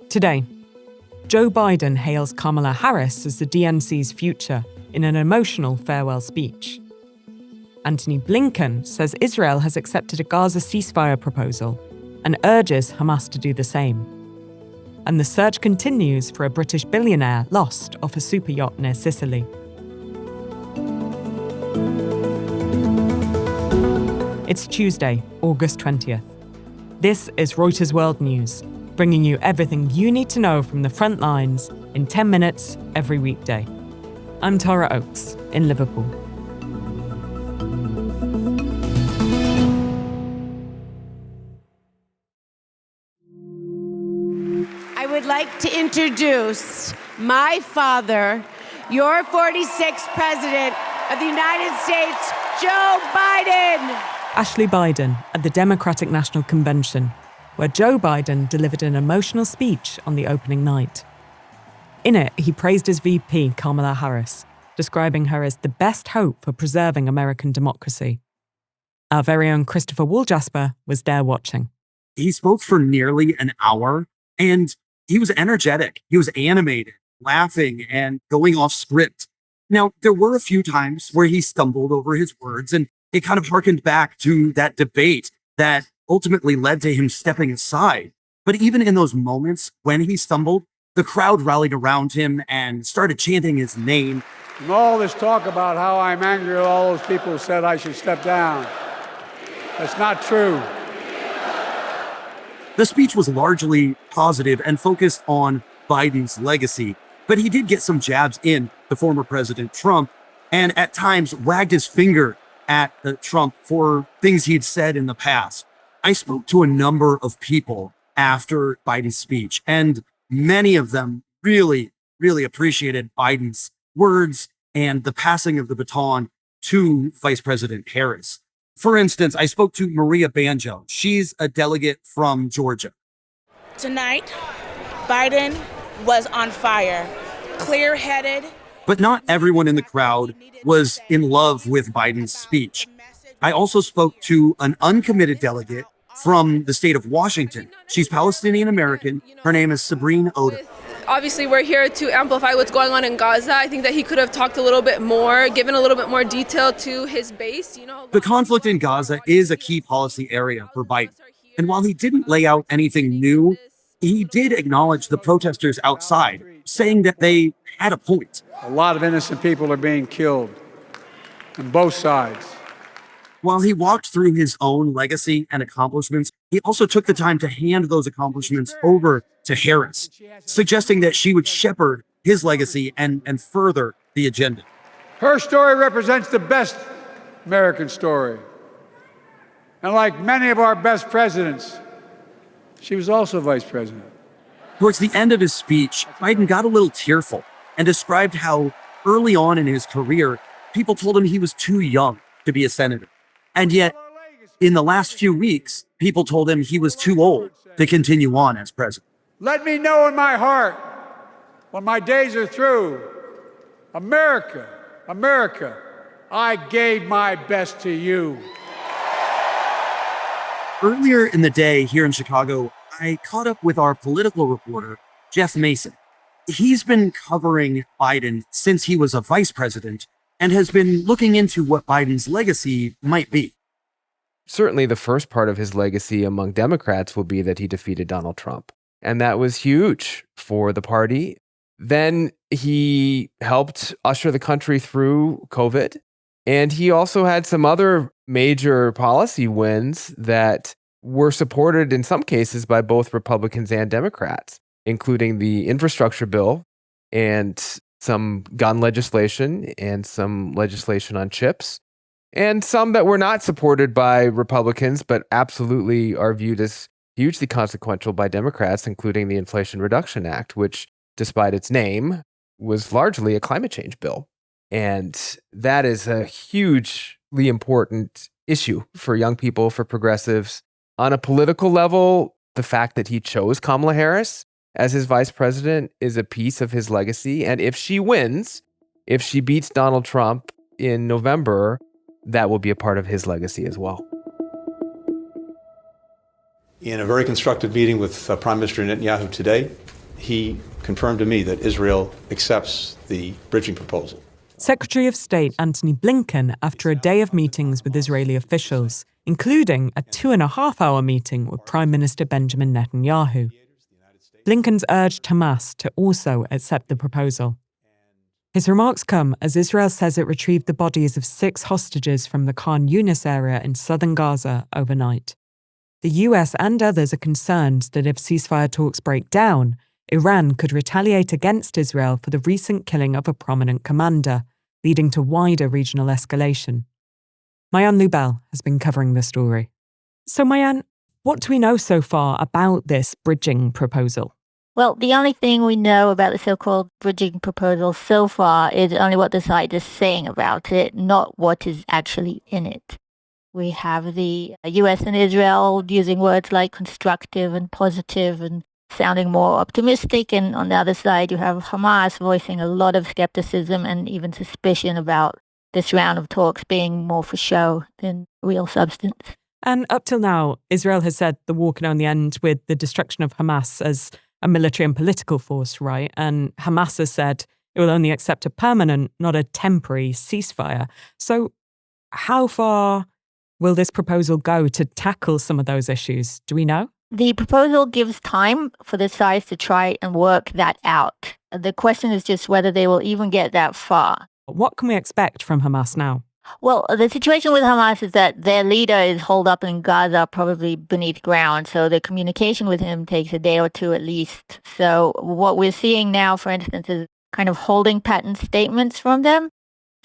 Today, Joe Biden hails Kamala Harris as the DNC's future in an emotional farewell speech. Antony Blinken says Israel has accepted a Gaza ceasefire proposal and urges Hamas to do the same. And the search continues for a British billionaire lost off a super yacht near Sicily. It's Tuesday, August 20th. This is Reuters World News, bringing you everything you need to know from the front lines in 10 minutes every weekday. I'm Tara Oakes in Liverpool. I would like to introduce my father, your 46th President of the United States, Joe Biden. Ashley Biden at the Democratic National Convention, where Joe Biden delivered an emotional speech on the opening night. In it, he praised his VP, Kamala Harris, describing her as the best hope for preserving American democracy. Our very own Christopher Walljasper was there watching. He spoke for nearly an hour, and he was energetic. He was animated, laughing, and going off script. Now, there were a few times where he stumbled over his words, and it kind of harkened back to that debate that ultimately led to him stepping aside. But even in those moments when he stumbled, the crowd rallied around him and started chanting his name. And all this talk about how I'm angry at all those people who said I should step down. That's not true. The speech was largely positive and focused on Biden's legacy, but he did get some jabs in to former President Trump and at times wagged his finger at Trump for things he'd said in the past. I spoke to a number of people after Biden's speech, and many of them really appreciated Biden's words and the passing of the baton to Vice President Harris. For instance, I spoke to Maria Banjo. She's a delegate from Georgia. Tonight, Biden was on fire, clear-headed. But not everyone in the crowd was in love with Biden's speech. I also spoke to an uncommitted delegate from the state of Washington. She's Palestinian American. Her name is Sabrine Oda. Obviously, we're here to amplify what's going on in Gaza. I think that he could have talked a little bit more, given a little bit more detail to his base. The conflict in Gaza is a key policy area for Biden. And while he didn't lay out anything new, he did acknowledge the protesters outside, saying that they had a point. A lot of innocent people are being killed on both sides. While he walked through his own legacy and accomplishments, he also took the time to hand those accomplishments over to Harris, suggesting that she would shepherd his legacy and further the agenda. Her story represents the best American story. And like many of our best presidents, she was also vice president. Towards the end of his speech, Biden got a little tearful and described how early on in his career, people told him he was too young to be a senator. And yet, in the last few weeks, people told him he was too old to continue on as president. Let me know in my heart, when my days are through, America, I gave my best to you. Earlier in the day here in Chicago, I caught up with our political reporter, Jeff Mason. He's been covering Biden since he was a vice president and has been looking into what Biden's legacy might be. Certainly the first part of his legacy among Democrats will be that he defeated Donald Trump. And that was huge for the party. Then he helped usher the country through COVID. And he also had some other major policy wins that were supported in some cases by both Republicans and Democrats, including the infrastructure bill and some gun legislation and some legislation on chips, and some that were not supported by Republicans, but absolutely are viewed as hugely consequential by Democrats, including the Inflation Reduction Act, which, despite its name, was largely a climate change bill. And that is a hugely important issue for young people, for progressives. On a political level, the fact that he chose Kamala Harris as his vice president is a piece of his legacy. And if she wins, if she beats Donald Trump in November, that will be a part of his legacy as well. In a very constructive meeting with Prime Minister Netanyahu today, he confirmed to me that Israel accepts the bridging proposal. Secretary of State Antony Blinken, after a day of meetings with Israeli officials, including a 2.5-hour meeting with Prime Minister Benjamin Netanyahu. Blinken's urged Hamas to also accept the proposal. His remarks come as Israel says it retrieved the bodies of 6 hostages from the Khan Yunis area in southern Gaza overnight. The US and others are concerned that if ceasefire talks break down, Iran could retaliate against Israel for the recent killing of a prominent commander, leading to wider regional escalation. Mayan Lubell has been covering the story. So Mayan, what do we know so far about this bridging proposal? Well, the only thing we know about the so-called bridging proposal so far is only what the side is saying about it, not what is actually in it. We have the US and Israel using words like constructive and positive and sounding more optimistic. And on the other side, you have Hamas voicing a lot of skepticism and even suspicion about this round of talks being more for show than real substance. And up till now, Israel has said the war can only end with the destruction of Hamas as a military and political force, right? And Hamas has said it will only accept a permanent, not a temporary ceasefire. So how far will this proposal go to tackle some of those issues? Do we know? The proposal gives time for the sides to try and work that out. The question is just whether they will even get that far. What can we expect from Hamas now? Well, the situation with Hamas is that their leader is holed up in Gaza, probably beneath ground. So the communication with him takes a day or two at least. So what we're seeing now, for instance, is kind of holding pattern statements from them.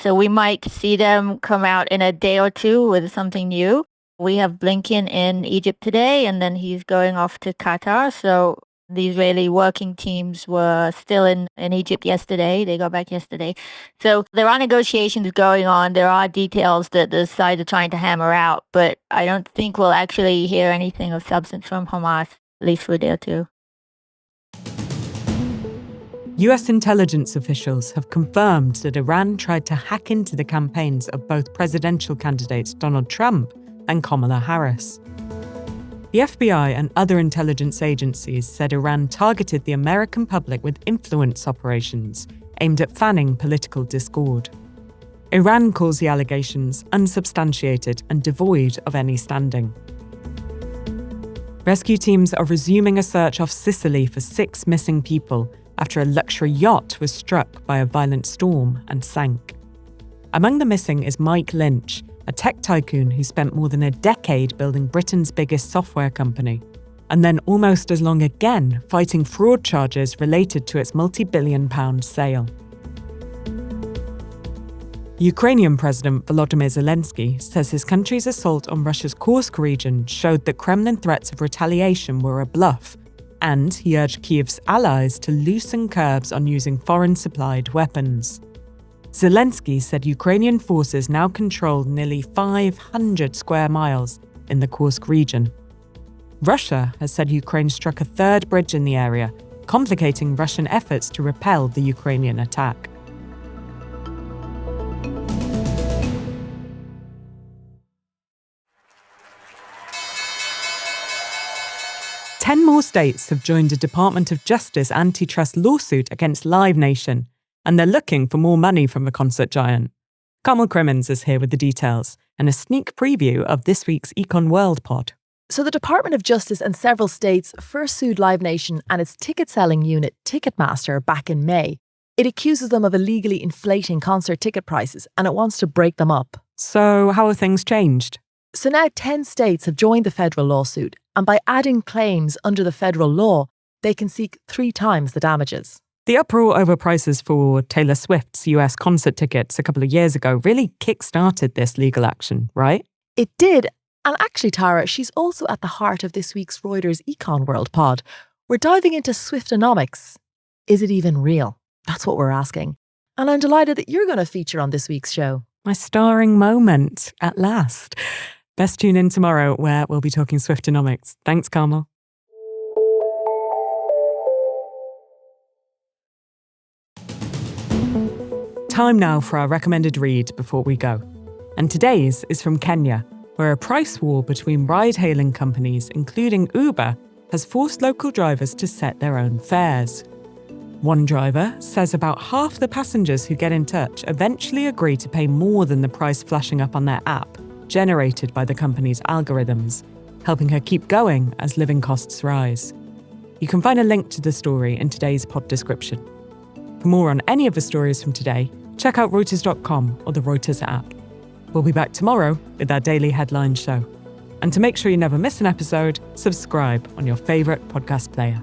So we might see them come out in a day or two with something new. We have Blinken in Egypt today, and then he's going off to Qatar. So the Israeli working teams were still in Egypt yesterday. They got back yesterday. So there are negotiations going on. There are details that the sides are trying to hammer out, but I don't think we'll actually hear anything of substance from Hamas, at least for a day or two. US intelligence officials have confirmed that Iran tried to hack into the campaigns of both presidential candidates Donald Trump and Kamala Harris. The FBI and other intelligence agencies said Iran targeted the American public with influence operations aimed at fanning political discord. Iran calls the allegations unsubstantiated and devoid of any standing. Rescue teams are resuming a search off Sicily for 6 missing people after a luxury yacht was struck by a violent storm and sank. Among the missing is Mike Lynch, a tech tycoon who spent more than a decade building Britain's biggest software company, and then almost as long again fighting fraud charges related to its multi-billion-pound sale. Ukrainian President Volodymyr Zelensky says his country's assault on Russia's Kursk region showed that Kremlin threats of retaliation were a bluff, and he urged Kyiv's allies to loosen curbs on using foreign-supplied weapons. Zelensky said Ukrainian forces now control nearly 500 square miles in the Kursk region. Russia has said Ukraine struck a 3rd bridge in the area, complicating Russian efforts to repel the Ukrainian attack. Ten more states have joined a Department of Justice antitrust lawsuit against Live Nation, and they're looking for more money from the concert giant. Kamala Crimmins is here with the details and a sneak preview of this week's Econ World pod. So the Department of Justice and several states first sued Live Nation and its ticket-selling unit Ticketmaster back in May. It accuses them of illegally inflating concert ticket prices and it wants to break them up. So how have things changed? So now 10 states have joined the federal lawsuit, and by adding claims under the federal law, they can seek 3 times the damages. The uproar over prices for Taylor Swift's US concert tickets a couple of years ago really kick-started this legal action, right? It did. And actually, Tara, she's also at the heart of this week's Reuters Econ World pod. We're diving into Swiftonomics. Is it even real? That's what we're asking. And I'm delighted that you're going to feature on this week's show. My starring moment, at last. Best tune in tomorrow where we'll be talking Swiftonomics. Thanks, Carmel. Time now for our recommended read before we go. And today's is from Kenya, where a price war between ride-hailing companies, including Uber, has forced local drivers to set their own fares. One driver says about half the passengers who get in touch eventually agree to pay more than the price flashing up on their app, generated by the company's algorithms, helping her keep going as living costs rise. You can find a link to the story in today's pod description. For more on any of the stories from today, check out Reuters.com or the Reuters app. We'll be back tomorrow with our daily headline show. And to make sure you never miss an episode, subscribe on your favourite podcast player.